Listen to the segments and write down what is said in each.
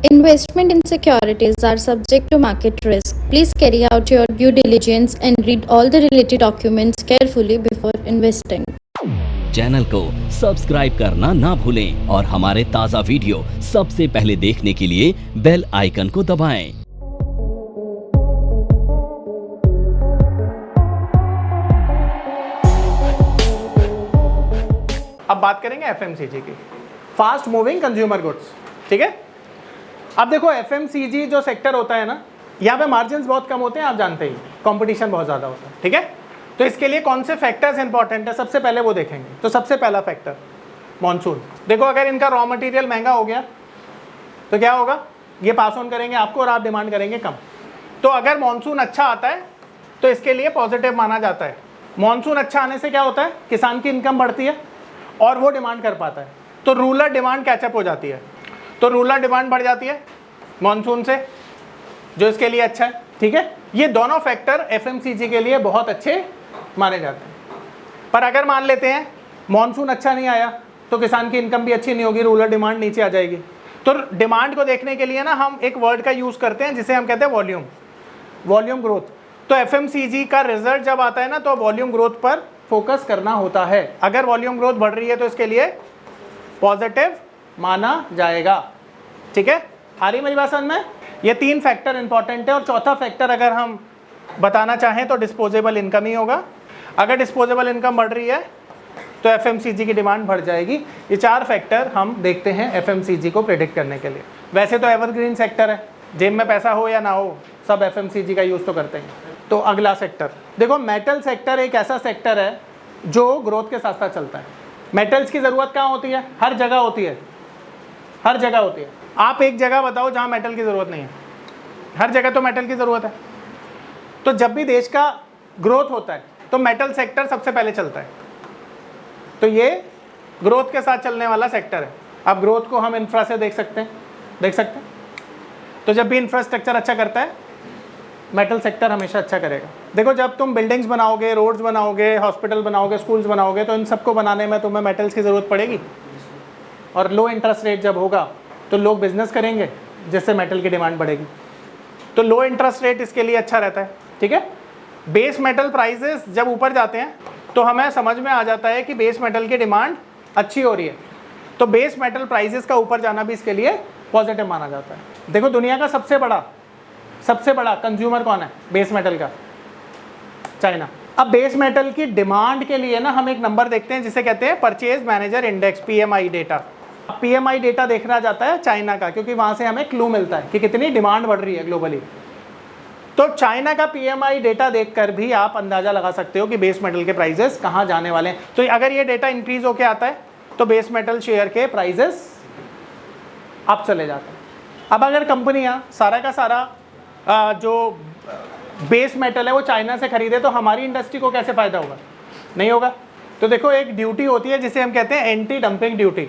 Investment in securities are subject to market risk. Please carry out your due diligence and read all the related documents carefully before investing. Channel को subscribe करना ना भूलें और हमारे ताज़ा video सबसे पहले देखने के लिए बेल आइकन को दबाएं। अब बात करेंगे एफएमसीजी की, फास्ट मूविंग कंज्यूमर गुड्स। ठीक है, अब देखो एफएमसीजी जो सेक्टर होता है ना, यहाँ पे मार्जिन्स बहुत कम होते हैं, आप जानते ही, कंपटीशन बहुत ज़्यादा होता है। ठीक है, तो इसके लिए कौन से फैक्टर्स इंपॉर्टेंट है, सबसे पहले वो देखेंगे। तो सबसे पहला फैक्टर मॉनसून। देखो अगर इनका रॉ मटेरियल महंगा हो गया तो क्या होगा, ये पास ऑन करेंगे आपको और आप डिमांड करेंगे कम। तो अगर मॉनसून अच्छा आता है तो इसके लिए पॉजिटिव माना जाता है। मॉनसून अच्छा आने से क्या होता है, किसान की इनकम बढ़ती है और वो डिमांड कर पाता है, तो रूरल डिमांड कैचअप हो जाती है। तो रूरल डिमांड बढ़ जाती है मॉनसून से, जो इसके लिए अच्छा है। ठीक है, ये दोनों फैक्टर एफएमसीजी के लिए बहुत अच्छे माने जाते हैं। पर अगर मान लेते हैं मॉनसून अच्छा नहीं आया तो किसान की इनकम भी अच्छी नहीं होगी, रूरल डिमांड नीचे आ जाएगी। तो डिमांड को देखने के लिए ना हम एक वर्ड का यूज़ करते हैं जिसे हम कहते हैं वॉल्यूम, वॉल्यूम ग्रोथ। तो एफएमसीजी का रिजल्ट जब आता है ना तो वॉल्यूम ग्रोथ पर फोकस करना होता है। अगर वॉल्यूम ग्रोथ बढ़ रही है तो इसके लिए पॉजिटिव माना जाएगा। ठीक है, आ रही मेरी बात समझ में? ये तीन फैक्टर इंपॉर्टेंट है। और चौथा फैक्टर अगर हम बताना चाहें तो डिस्पोजेबल इनकम ही होगा। अगर डिस्पोजेबल इनकम बढ़ रही है तो एफएमसीजी की डिमांड बढ़ जाएगी। ये चार फैक्टर हम देखते हैं एफएमसीजी को प्रेडिक्ट करने के लिए। वैसे तो एवरग्रीन सेक्टर है, जेब में पैसा हो या ना हो सब एफएमसीजी का यूज़ तो करते हैं। तो अगला सेक्टर देखो, मेटल सेक्टर एक ऐसा सेक्टर है जो ग्रोथ के साथ साथ चलता है। मेटल्स की ज़रूरत कहाँ होती है, हर जगह होती है, हर जगह होती है। आप एक जगह बताओ जहाँ मेटल की ज़रूरत नहीं है, हर जगह तो मेटल की ज़रूरत है। तो जब भी देश का ग्रोथ होता है तो मेटल सेक्टर सबसे पहले चलता है। तो ये ग्रोथ के साथ चलने वाला सेक्टर है। अब ग्रोथ को हम इंफ्रा से देख सकते हैं। तो जब भी इंफ्रास्ट्रक्चर अच्छा करता है मेटल सेक्टर हमेशा अच्छा करेगा। देखो जब तुम बिल्डिंग्स बनाओगे, रोड्स बनाओगे, हॉस्पिटल बनाओगे, स्कूल्स बनाओगे, तो इन सबको बनाने में तुम्हें मेटल्स की ज़रूरत पड़ेगी। और लो इंटरेस्ट रेट जब होगा तो लोग बिजनेस करेंगे, जिससे मेटल की डिमांड बढ़ेगी। तो लो इंटरेस्ट रेट इसके लिए अच्छा रहता है। ठीक है, बेस मेटल प्राइसेस जब ऊपर जाते हैं तो हमें समझ में आ जाता है कि बेस मेटल की डिमांड अच्छी हो रही है। तो बेस मेटल प्राइसेस का ऊपर जाना भी इसके लिए पॉजिटिव माना जाता है। देखो दुनिया का सबसे बड़ा कंज्यूमर कौन है बेस मेटल का, चाइना। अब बेस मेटल की डिमांड के लिए ना हम एक नंबर देखते हैं जिसे कहते हैं purchase manager index, PMI data. PMI data देखना जाता है चाइना का, क्योंकि वहां से हमें क्लू मिलता है कि कितनी डिमांड बढ़ रही है ग्लोबली। तो चाइना का पीएमआई डेटा देखकर भी आप अंदाजा लगा सकते हो कि बेस मेटल के प्राइसेस कहां जाने वाले हैं। तो अगर ये डेटा इंक्रीज होके आता है तो बेस मेटल शेयर के प्राइसेस अप चले जाते हैं। अब अगर कंपनियां सारा का सारा जो बेस मेटल है वो चाइना से खरीदे तो हमारी इंडस्ट्री को कैसे फ़ायदा होगा, नहीं होगा। तो देखो एक ड्यूटी होती है जिसे हम कहते हैं एंटी डंपिंग ड्यूटी।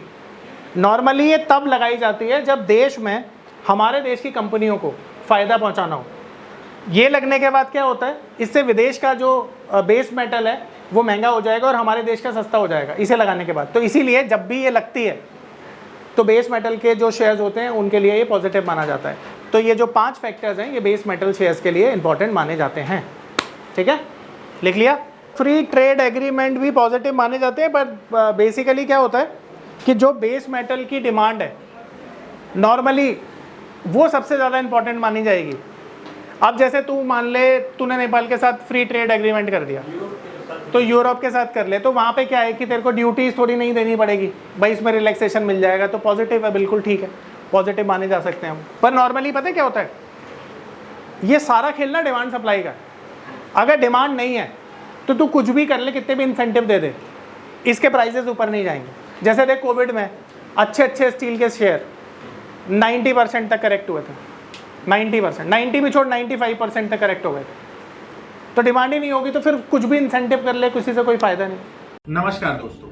नॉर्मली ये तब लगाई जाती है जब देश में हमारे देश की कंपनियों को फ़ायदा पहुंचाना हो। ये लगने के बाद क्या होता है, इससे विदेश का जो बेस मेटल है वो महंगा हो जाएगा और हमारे देश का सस्ता हो जाएगा इसे लगाने के बाद। तो इसीलिए जब भी ये लगती है तो बेस मेटल के जो शेयर्स होते हैं उनके लिए ये पॉजिटिव माना जाता है। तो ये जो 5 फैक्टर्स हैं ये बेस मेटल शेयर्स के लिए इंपॉर्टेंट माने जाते हैं। ठीक है, लिख लिया। फ्री ट्रेड एग्रीमेंट भी पॉजिटिव माने जाते हैं, पर बेसिकली क्या होता है कि जो बेस मेटल की डिमांड है नॉर्मली वो सबसे ज़्यादा इंपॉर्टेंट मानी जाएगी। अब जैसे तू मान ले तूने नेपाल के साथ फ्री ट्रेड एग्रीमेंट कर दिया, तो यूरोप के साथ कर ले, तो वहाँ पे क्या है कि तेरे को ड्यूटीज थोड़ी नहीं देनी पड़ेगी भाई, इसमें रिलैक्सेशन मिल जाएगा। तो पॉजिटिव है, बिल्कुल ठीक है, पॉजिटिव माने जा सकते हैं हम। पर नॉर्मली पता है क्या होता है, ये सारा खेलना डिमांड सप्लाई का। अगर डिमांड नहीं है तो तू कुछ भी कर ले, कितने भी इंसेंटिव दे दे, इसके प्राइसेस ऊपर नहीं जाएंगे। जैसे देख कोविड में अच्छे स्टील के शेयर 90% तक करेक्ट हुए थे, 90%, 90 भी छोड़ 95% तक करेक्ट हो गए। तो डिमांड ही नहीं होगी तो फिर कुछ भी इंसेंटिव कर ले, किसी से कोई फायदा नहीं। नमस्कार दोस्तों,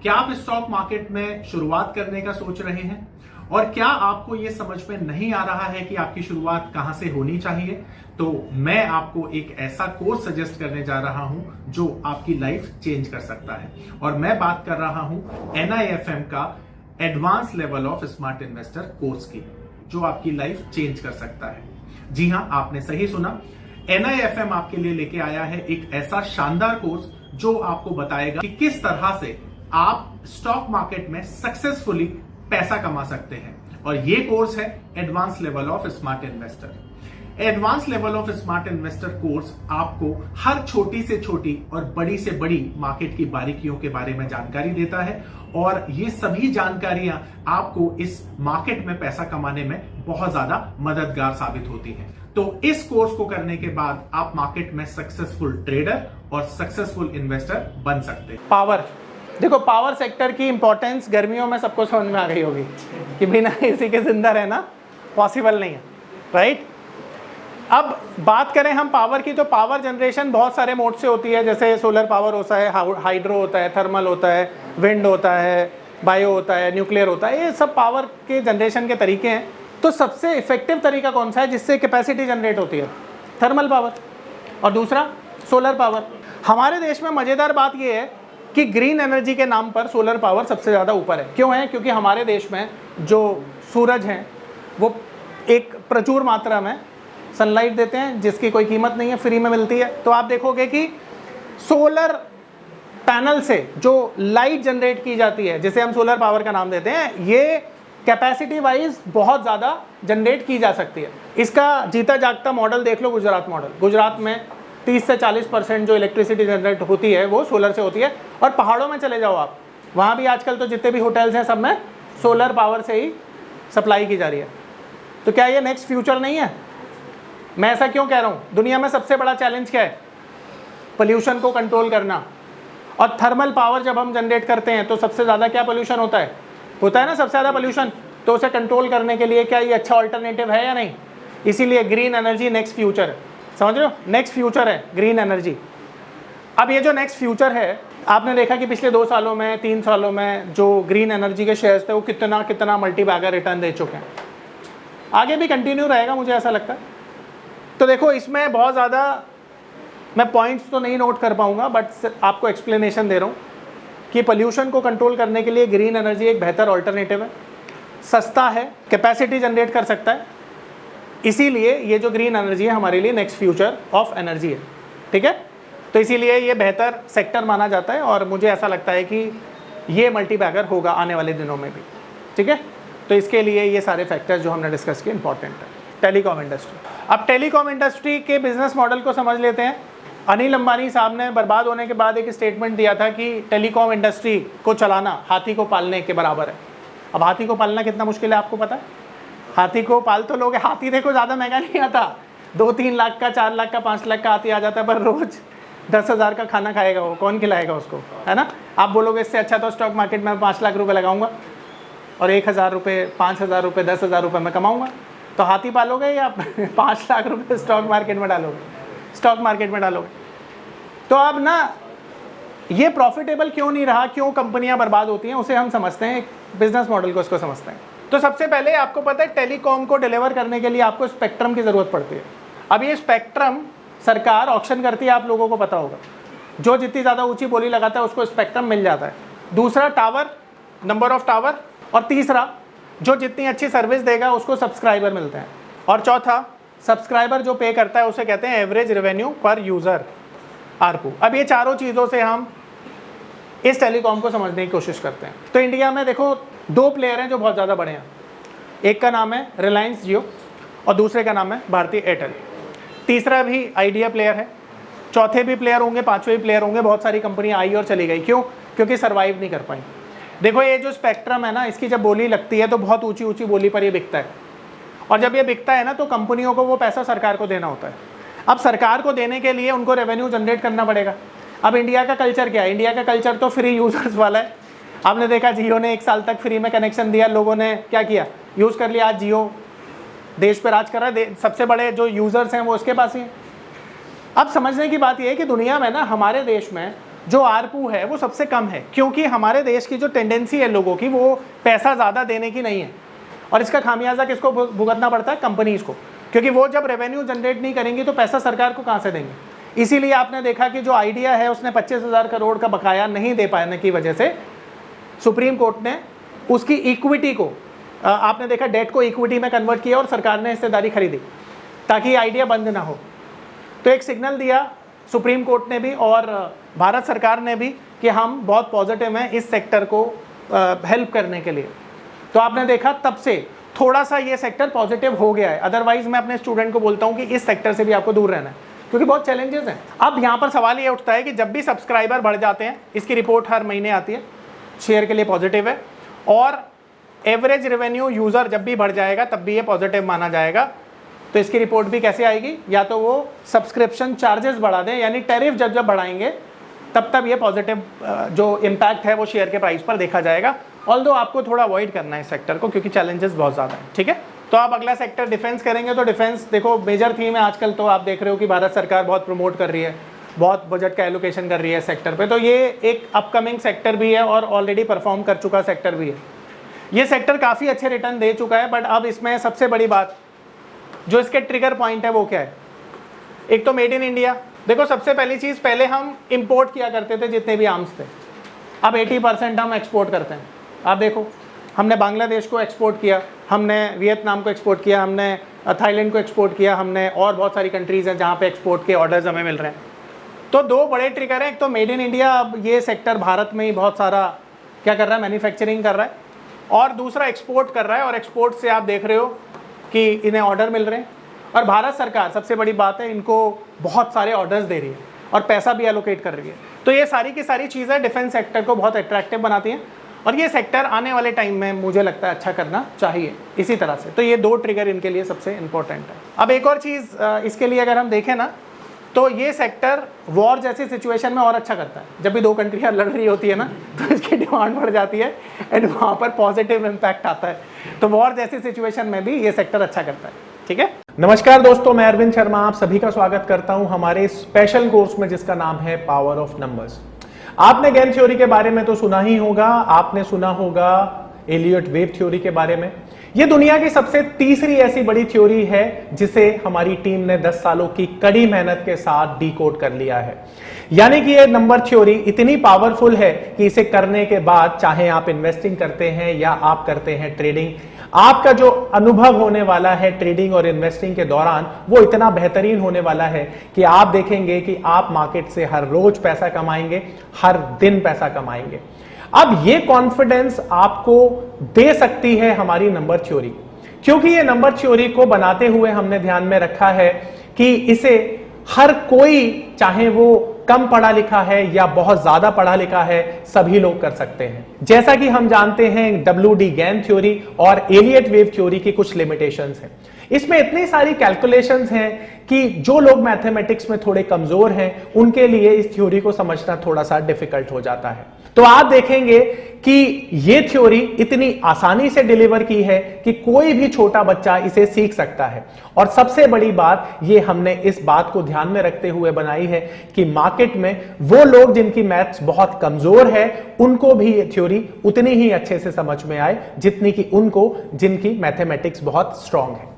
क्या आप स्टॉक मार्केट में शुरुआत करने का सोच रहे हैं और क्या आपको यह समझ में नहीं आ रहा है कि आपकी शुरुआत कहां से होनी चाहिए? तो मैं आपको एक ऐसा कोर्स सजेस्ट करने जा रहा हूं जो आपकी लाइफ चेंज कर सकता है। और मैं बात कर रहा हूं NIFM का advance level of smart investor course की। जो आपकी लाइफ चेंज कर सकता है। जी हां, आपने सही सुना। NIFM आपके लिए लेके आया है एक ऐसा शानदार कोर्स जो आपको बताएगा कि किस तरह से आप स्टॉक मार्केट में सक्सेसफुली पैसा कमा सकते हैं। और ये कोर्स है advance level of smart investor. Advance level of smart investor course आपको हर छोटी से छोटी और बड़ी से बड़ी मार्केट की बारीकियों के बारे में जानकारी देता है, और ये सभी जानकारियां आपको इस मार्केट में पैसा कमाने में बहुत ज्यादा मददगार साबित होती हैं। तो इस कोर्स को करने के बाद आप मार्केट में सक्सेसफुल ट्रेडर और सक्सेसफुल इन्वेस्टर बन सकते हैं। पावर, देखो पावर सेक्टर की इंपॉर्टेंस गर्मियों में सबको समझ में आ गई होगी कि बिना एसी के जिंदा रहना पॉसिबल नहीं है, राइट। अब बात करें हम पावर की, तो पावर जनरेशन बहुत सारे मोड से होती है, जैसे सोलर पावर होता है, हाइड्रो होता है, थर्मल होता है, विंड होता है, बायो होता है, न्यूक्लियर होता है। ये सब पावर के जनरेशन के तरीके हैं। तो सबसे इफेक्टिव तरीका कौन सा है जिससे कैपेसिटी जनरेट होती है? थर्मल पावर, और दूसरा सोलर पावर। हमारे देश में मज़ेदार बात ये है कि ग्रीन एनर्जी के नाम पर सोलर पावर सबसे ज़्यादा ऊपर है। क्यों है? क्योंकि हमारे देश में जो सूरज हैं वो एक प्रचुर मात्रा में सनलाइट देते हैं, जिसकी कोई कीमत नहीं है, फ्री में मिलती है। तो आप देखोगे कि सोलर पैनल से जो लाइट जनरेट की जाती है, जिसे हम सोलर पावर का नाम देते हैं, ये कैपेसिटी वाइज बहुत ज़्यादा जनरेट की जा सकती है। इसका जीता जागता मॉडल देख लो, गुजरात मॉडल। गुजरात में 30 से 40% जो इलेक्ट्रिसिटी जनरेट होती है वो सोलर से होती है। और पहाड़ों में चले जाओ आप, वहाँ भी आजकल तो जितने भी होटल्स हैं सब में सोलर पावर से ही सप्लाई की जा रही है। तो क्या ये नेक्स्ट फ्यूचर नहीं है? मैं ऐसा क्यों कह रहा हूँ? दुनिया में सबसे बड़ा चैलेंज क्या है? पोल्यूशन को कंट्रोल करना। और थर्मल पावर जब हम जनरेट करते हैं तो सबसे ज़्यादा क्या पोल्यूशन होता है ना, सबसे ज़्यादा पोल्यूशन। तो उसे कंट्रोल करने के लिए क्या ये अच्छा ऑल्टरनेटिव है या नहीं? इसीलिए ग्रीन एनर्जी नेक्स्ट फ्यूचर है। समझ रहे हो? नेक्स्ट फ्यूचर है ग्रीन एनर्जी। अब ये जो नेक्स्ट फ्यूचर है, आपने देखा कि पिछले 2 सालों में 3 सालों में जो ग्रीन एनर्जी के शेयर्स थे वो कितना मल्टी बैगर रिटर्न दे चुके हैं। आगे भी कंटिन्यू रहेगा, मुझे ऐसा लगता है। तो देखो, इसमें बहुत ज़्यादा मैं पॉइंट्स तो नहीं नोट कर पाऊंगा, बट आपको एक्सप्लेनेशन दे रहा हूँ कि पोल्यूशन को कंट्रोल करने के लिए ग्रीन एनर्जी एक बेहतर ऑल्टरनेटिव है, सस्ता है, कैपेसिटी जनरेट कर सकता है। इसीलिए ये जो ग्रीन एनर्जी है हमारे लिए नेक्स्ट फ्यूचर ऑफ एनर्जी है। ठीक है? तो इसीलिए ये बेहतर सेक्टर माना जाता है, और मुझे ऐसा लगता है कि ये मल्टी बैगर होगा आने वाले दिनों में भी। ठीक है? तो इसके लिए ये सारे फैक्टर्स जो हमने डिस्कस किए इंपॉर्टेंट है। टेलीकॉम इंडस्ट्री, अब टेलीकॉम इंडस्ट्री के बिजनेस मॉडल को समझ लेते हैं। अनिल अंबानी साहब ने बर्बाद होने के बाद एक स्टेटमेंट दिया था कि टेलीकॉम इंडस्ट्री को चलाना हाथी को पालने के बराबर है। अब हाथी को पालना कितना मुश्किल है आपको पता है? हाथी को पाल तो लोगे, हाथी देखो ज़्यादा महंगा नहीं आता, 2-3 लाख का, 4 लाख का, 5 लाख का हाथी आ जाता है, पर रोज़ 10,000 का खाना खाएगा वो, कौन खिलाएगा उसको, है ना? आप बोलोगे इससे अच्छा तो स्टॉक मार्केट में 5 लाख रुपए लगाऊंगा और 1,000 रुपये, 5,000 रुपये, 10,000 रुपये में कमाऊंगा। तो हाथी पालोगे या 5 लाख रुपये स्टॉक मार्केट में डालोगे? स्टॉक मार्केट में डालोगे। तो अब ना ये प्रॉफिटेबल क्यों नहीं रहा, क्यों कंपनियां बर्बाद होती हैं, उसे हम समझते हैं, बिजनेस मॉडल को इसको समझते हैं। तो सबसे पहले आपको पता है टेलीकॉम को डिलीवर करने के लिए आपको स्पेक्ट्रम की ज़रूरत पड़ती है। अब ये स्पेक्ट्रम सरकार ऑक्शन करती है, आप लोगों को पता होगा। जो जितनी ज़्यादा ऊंची बोली लगाता है उसको स्पेक्ट्रम मिल जाता है। दूसरा टावर, नंबर ऑफ टावर, और तीसरा जो जितनी अच्छी सर्विस देगा उसको सब्सक्राइबर मिलते हैं, और चौथा सब्सक्राइबर जो पे करता है उसे कहते हैं एवरेज रेवेन्यू पर यूज़र, आरपू। अब ये चारों चीज़ों से हम इस टेलीकॉम को समझने की कोशिश करते हैं। तो इंडिया में देखो 2 प्लेयर हैं जो बहुत ज़्यादा बड़े हैं। एक का नाम है रिलायंस जियो और दूसरे का नाम है भारती एयरटेल। तीसरा भी आइडिया प्लेयर है, चौथे भी प्लेयर होंगे, 5वें भी प्लेयर होंगे। बहुत सारी कंपनियां आई और चली गई, क्यों? क्योंकि सर्वाइव नहीं कर पाई। देखो ये जो स्पेक्ट्रम है ना, इसकी जब बोली लगती है तो बहुत ऊंची ऊंची बोली पर ये बिकता है, और जब ये बिकता है ना तो कंपनियों को वो पैसा सरकार को देना होता है। अब सरकार को देने के लिए उनको रेवेन्यू जनरेट करना पड़ेगा। अब इंडिया का कल्चर क्या है? इंडिया का कल्चर तो फ्री यूजर्स वाला है। आपने देखा जियो ने 1 साल तक फ्री में कनेक्शन दिया, लोगों ने क्या किया, यूज़ कर लिया। आज जियो देश पर राज कर रहा है, सबसे बड़े जो यूज़र्स हैं वो उसके पास ही हैं। अब समझने की बात यह है कि दुनिया में ना हमारे देश में जो आरपू है वो सबसे कम है, क्योंकि हमारे देश की जो टेंडेंसी है लोगों की वो पैसा ज़्यादा देने की नहीं है, और इसका खामियाजा किसको भुगतना पड़ता है? कंपनीज़ को, क्योंकि वो जब रेवेन्यू जनरेट नहीं करेंगी तो पैसा सरकार को कहाँ से देंगे। इसीलिए आपने देखा कि जो आइडिया है उसने 25,000 करोड़ का बकाया नहीं दे पाने की वजह से सुप्रीम कोर्ट ने उसकी इक्विटी को आपने देखा डेट को इक्विटी में कन्वर्ट किया और सरकार ने हिस्सेदारी खरीदी ताकि आइडिया बंद ना हो। तो एक सिग्नल दिया सुप्रीम कोर्ट ने भी और भारत सरकार ने भी कि हम बहुत पॉजिटिव हैं इस सेक्टर को हेल्प करने के लिए। तो आपने देखा तब से थोड़ा सा ये सेक्टर पॉजिटिव हो गया है। अदरवाइज मैं अपने स्टूडेंट को बोलता हूँ कि इस सेक्टर से भी आपको दूर रहना है क्योंकि बहुत चैलेंजेस हैं। अब यहाँ पर सवाल ये उठता है कि जब भी सब्सक्राइबर बढ़ जाते हैं, इसकी रिपोर्ट हर महीने आती है, शेयर के लिए पॉजिटिव है, और एवरेज रेवेन्यू यूज़र जब भी बढ़ जाएगा तब भी ये पॉजिटिव माना जाएगा। तो इसकी रिपोर्ट भी कैसे आएगी? या तो वो सब्सक्रिप्शन चार्जेस बढ़ा दें, यानी टैरिफ जब जब बढ़ाएंगे तब ये पॉजिटिव जो इम्पैक्ट है वो शेयर के प्राइस पर देखा जाएगा। ऑल्दो आपको थोड़ा अवॉइड करना है इस सेक्टर को क्योंकि चैलेंजेस बहुत ज़्यादा हैं। ठीक है, तो आप अगला सेक्टर डिफेंस करेंगे। तो डिफेंस देखो मेजर थीम है आजकल, तो आप देख रहे हो कि भारत सरकार बहुत प्रमोट कर रही है, बहुत बजट का एलोकेशन कर रही है सेक्टर पे। तो ये एक अपकमिंग सेक्टर भी है और ऑलरेडी परफॉर्म कर चुका सेक्टर भी है। ये सेक्टर काफ़ी अच्छे रिटर्न दे चुका है, बट अब इसमें सबसे बड़ी बात जो इसके ट्रिगर पॉइंट है वो क्या है? एक तो मेड इन इंडिया। देखो सबसे पहली चीज़, पहले हम इंपोर्ट किया करते थे जितने भी आर्म्स थे, अब 80% हम एक्सपोर्ट करते हैं। आप देखो हमने बांग्लादेश को एक्सपोर्ट किया, हमने वियतनाम को एक्सपोर्ट किया, हमने थाईलैंड को एक्सपोर्ट किया, हमने और बहुत सारी कंट्रीज़ हैं जहाँ पे एक्सपोर्ट के ऑर्डर्स हमें मिल रहे हैं। तो दो बड़े ट्रिगर हैं, एक तो मेड इन इंडिया, अब ये सेक्टर भारत में ही बहुत सारा क्या कर रहा है, मैन्युफैक्चरिंग कर रहा है, और दूसरा एक्सपोर्ट कर रहा है। और एक्सपोर्ट से आप देख रहे हो कि इन्हें ऑर्डर मिल रहे हैं और भारत सरकार सबसे बड़ी बात है इनको बहुत सारे ऑर्डर्स दे रही है और पैसा भी एलोकेट कर रही है। तो ये सारी की सारी चीज़ें डिफेंस सेक्टर को बहुत अट्रैक्टिव बनाती हैं और ये सेक्टर आने वाले टाइम में मुझे लगता है अच्छा करना चाहिए इसी तरह से। तो ये दो ट्रिगर इनके लिए सबसे इंपॉर्टेंट है। अब एक और चीज़ इसके लिए अगर हम देखें ना, तो ये सेक्टर वॉर जैसी सिचुएशन में और अच्छा करता है। जब भी दो कंट्रियाँ लड़ रही होती है ना, तो इसकी डिमांड बढ़ जाती है एंड वहाँ पर पॉजिटिव इम्पैक्ट आता है। तो वॉर जैसी सिचुएशन में भी ये सेक्टर अच्छा करता है। ठीक है, नमस्कार दोस्तों, मैं अरविंद शर्मा आप सभी का स्वागत करता हूं हमारे स्पेशल कोर्स में जिसका नाम है पावर ऑफ नंबर्स। आपने गेम थ्योरी के बारे में तो सुना ही होगा, आपने सुना होगा एलियट वेव थ्योरी के बारे में। यह दुनिया की सबसे तीसरी ऐसी बड़ी थ्योरी है जिसे हमारी टीम ने 10 सालों की कड़ी मेहनत के साथ डिकोड कर लिया है। यानी कि यह नंबर थ्योरी इतनी पावरफुल है कि इसे करने के बाद चाहे आप इन्वेस्टिंग करते हैं या आप करते हैं ट्रेडिंग, आपका जो अनुभव होने वाला है ट्रेडिंग और इन्वेस्टिंग के दौरान वो इतना बेहतरीन होने वाला है कि आप देखेंगे कि आप मार्केट से हर रोज पैसा कमाएंगे, हर दिन पैसा कमाएंगे। अब ये कॉन्फिडेंस आपको दे सकती है हमारी नंबर थ्योरी, क्योंकि ये नंबर थ्योरी को बनाते हुए हमने ध्यान में रखा है कि इसे हर कोई, चाहे वो कम पढ़ा लिखा है या बहुत ज्यादा पढ़ा लिखा है, सभी लोग कर सकते हैं। जैसा कि हम जानते हैं WD गैन थ्योरी और एलियट वेव थ्योरी की कुछ लिमिटेशंस हैं। इसमें इतनी सारी कैलकुलेशंस हैं कि जो लोग मैथमेटिक्स में थोड़े कमजोर हैं उनके लिए इस थ्योरी को समझना थोड़ा सा डिफिकल्ट हो जाता है। तो आप देखेंगे कि ये थ्योरी इतनी आसानी से डिलीवर की है कि कोई भी छोटा बच्चा इसे सीख सकता है। और सबसे बड़ी बात ये हमने इस बात को ध्यान में रखते हुए बनाई है कि मार्केट में वो लोग जिनकी मैथ्स बहुत कमजोर है उनको भी ये थ्योरी उतनी ही अच्छे से समझ में आए जितनी कि उनको जिनकी मैथमेटिक्स बहुत स्ट्रांग है।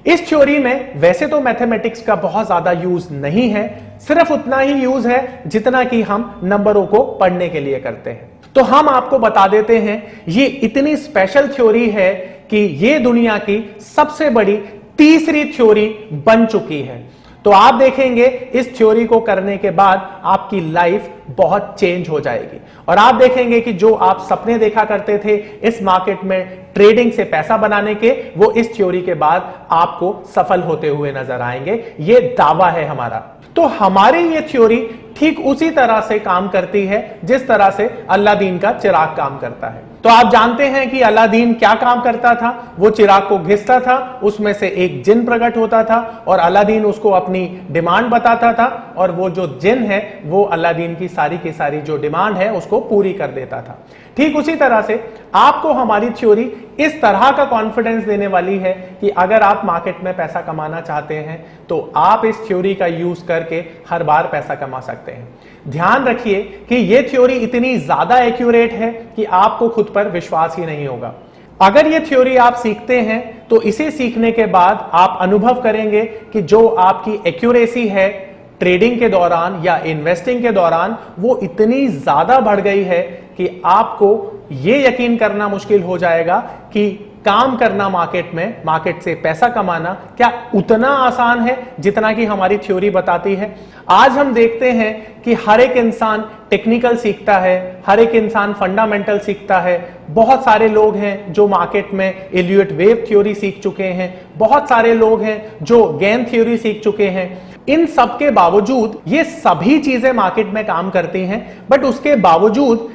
इस थ्योरी में वैसे तो मैथमेटिक्स का बहुत ज्यादा यूज नहीं है, सिर्फ उतना ही यूज है जितना कि हम नंबरों को पढ़ने के लिए करते हैं। तो हम आपको बता देते हैं ये इतनी स्पेशल थ्योरी है कि ये दुनिया की सबसे बड़ी तीसरी थ्योरी बन चुकी है। तो आप देखेंगे इस थ्योरी को करने के बाद आपकी लाइफ बहुत चेंज हो जाएगी और आप देखेंगे कि जो आप सपने देखा करते थे इस मार्केट में ट्रेडिंग से पैसा बनाने के, वो इस थ्योरी के बाद आपको सफल होते हुए नजर आएंगे। ये दावा है हमारा। तो हमारी ये थ्योरी ठीक उसी तरह से काम करती है जिस तरह से अलादीन का चिराग काम करता है। तो आप जानते हैं कि अलादीन क्या काम करता था, वो चिराग को घिसता था, उसमें से एक जिन प्रकट होता था और अलादीन उसको अपनी डिमांड बताता था और वो जो जिन है वो अलादीन की सारी जो डिमांड है उसको पूरी कर देता था। ठीक उसी तरह से आपको हमारी थ्योरी इस तरह का कॉन्फिडेंस देने वाली है कि अगर आप मार्केट में पैसा कमाना चाहते हैं तो आप इस थ्योरी का यूज करके हर बार पैसा कमा सकते हैं। ध्यान रखिए कि यह थ्योरी इतनी ज्यादा एक्यूरेट है कि आपको खुद पर विश्वास ही नहीं होगा। अगर यह थ्योरी आप सीखते हैं तो इसे सीखने के बाद आप अनुभव करेंगे कि जो आपकी एक्यूरेसी है ट्रेडिंग के दौरान या इन्वेस्टिंग के दौरान वो इतनी ज्यादा बढ़ गई है कि आपको यह यकीन करना मुश्किल हो जाएगा कि काम करना मार्केट में, मार्केट से पैसा कमाना क्या उतना आसान है जितना कि हमारी थ्योरी बताती है? आज हम देखते हैं कि हर एक इंसान टेक्निकल सीखता है, हर एक इंसान फंडामेंटल सीखता है। बहुत सारे लोग हैं जो मार्केट में इल्यूट वेव थ्योरी सीख चुके हैं, बहुत सारे लोग हैं जो गेन थ्योरी सीख चुके हैं। इन सब के बावजूद ये सभी चीजें मार्केट में काम करती हैं, बट उसके बावजूद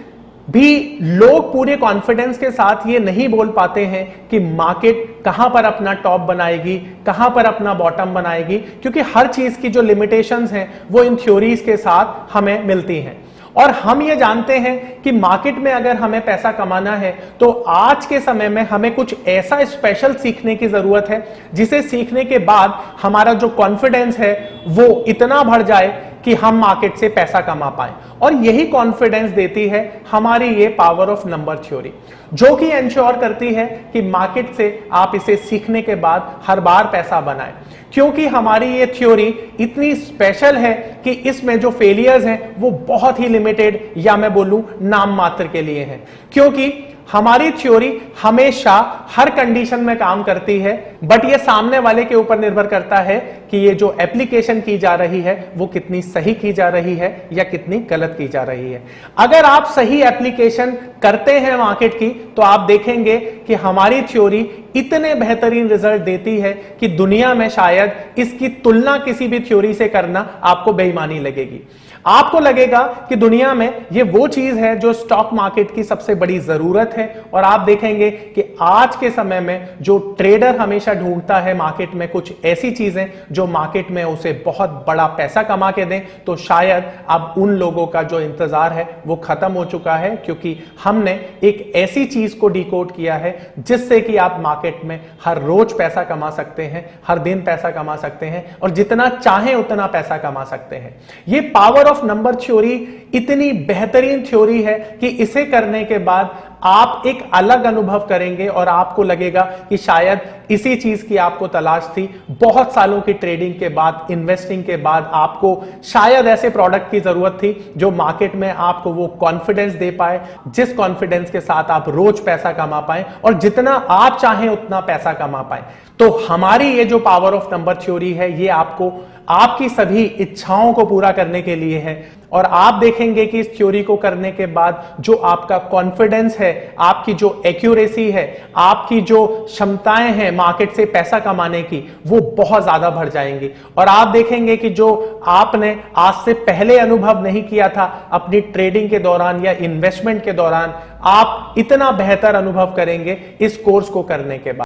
भी लोग पूरे कॉन्फिडेंस के साथ ये नहीं बोल पाते हैं कि मार्केट कहां पर अपना टॉप बनाएगी, कहां पर अपना बॉटम बनाएगी, क्योंकि हर चीज की जो लिमिटेशंस हैं वो इन थ्योरीज के साथ हमें मिलती हैं। और हम ये जानते हैं कि मार्केट में अगर हमें पैसा कमाना है तो आज के समय में हमें कुछ ऐसा स्पेशल सीखने की जरूरत है जिसे सीखने के बाद हमारा जो कॉन्फिडेंस है वो इतना बढ़ जाए कि हम मार्केट से पैसा कमा पाए। और यही कॉन्फिडेंस देती है हमारी ये पावर ऑफ नंबर थ्योरी, जो कि एंश्योर करती है कि मार्केट से आप इसे सीखने के बाद हर बार पैसा बनाएं। क्योंकि हमारी ये थ्योरी इतनी स्पेशल है कि इसमें जो फेलियर्स हैं वो बहुत ही लिमिटेड, या मैं बोलूं नाम मात्र के लिए हैं। क्योंकि हमारी थ्योरी हमेशा हर कंडीशन में काम करती है, बट ये सामने वाले के ऊपर निर्भर करता है कि ये जो एप्लीकेशन की जा रही है वो कितनी सही की जा रही है या कितनी गलत की जा रही है। अगर आप सही एप्लीकेशन करते हैं मार्केट की तो आप देखेंगे कि हमारी थ्योरी इतने बेहतरीन रिजल्ट देती है कि दुनिया में शायद इसकी तुलना किसी भी थ्योरी से करना आपको बेईमानी लगेगी। आपको लगेगा कि दुनिया में ये वो चीज है जो स्टॉक मार्केट की सबसे बड़ी जरूरत है, और आप देखेंगे कि आज के समय में जो ट्रेडर हमेशा ढूंढता है मार्केट में कुछ ऐसी चीजें जो मार्केट में उसे बहुत बड़ा पैसा कमा के दें, तो शायद अब उन लोगों का जो इंतजार है वो खत्म हो चुका है, क्योंकि हमने एक ऐसी चीज को डिकोड किया है जिससे कि आप मार्केट में हर रोज पैसा कमा सकते हैं, हर दिन पैसा कमा सकते हैं, और जितना चाहें उतना पैसा कमा सकते हैं। ये पावर ऑफ नंबर थ्योरी इतनी बेहतरीन थ्योरी है कि इसे करने के बाद आप एक अलग अनुभव करेंगे और आपको लगेगा कि शायद इसी चीज की आपको तलाश थी। बहुत सालों की ट्रेडिंग के बाद, इन्वेस्टिंग के बाद आपको शायद ऐसे प्रोडक्ट की जरूरत थी जो मार्केट में आपको वो कॉन्फिडेंस दे पाए, जिस कॉन्फिडेंस के साथ आप रोज पैसा कमा पाए और जितना आप चाहें उतना पैसा कमा पाए। तो हमारी ये जो पावर ऑफ नंबर थ्योरी है ये आपको आपकी सभी इच्छाओं को पूरा करने के लिए है। और आप देखेंगे कि इस थ्योरी को करने के बाद जो आपका कॉन्फिडेंस है, आपकी जो एक्यूरेसी है, आपकी जो क्षमताएं हैं मार्केट से पैसा कमाने की, वो बहुत ज्यादा बढ़ जाएंगी। और आप देखेंगे कि जो आपने आज से पहले अनुभव नहीं किया था अपनी ट्रेडिंग के दौरान या इन्वेस्टमेंट के दौरान, आप इतना बेहतर अनुभव करेंगे इस कोर्स को करने के बाद।